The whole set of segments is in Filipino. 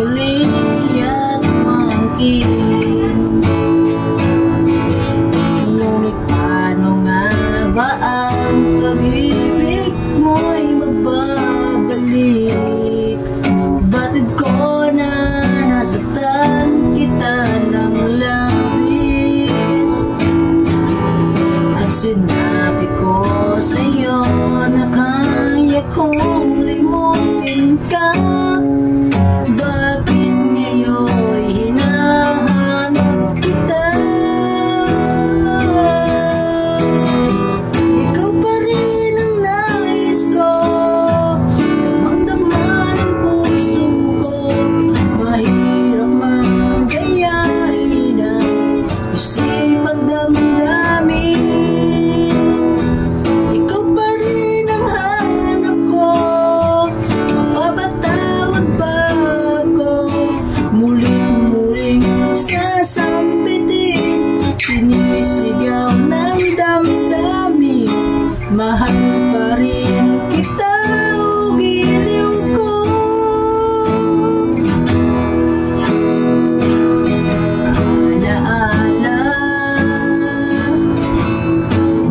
muli at maangkin. Ngunit paano nga ba ang pag-ibig mo'y magbabalik? Batid ko na nasaktan kita ng labis, at sinabi ko sa'yo na kaya kong limutin ka. Bakit ngayon hinahanap kita? Ikaw pa rin ang nais ko, damang-dama ng puso ko. Mahirap man gayahin ang isip at damdamin. Ikaw pa rin ang hanap ko, mapapatawad ba ako? Muling-muling sasambitin, sinisigaw ng damdamin. Mahal pa rin kita, o giliw ko. Alaala,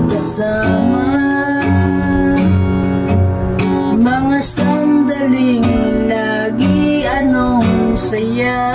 kasama mga sandaling lagi anong saya.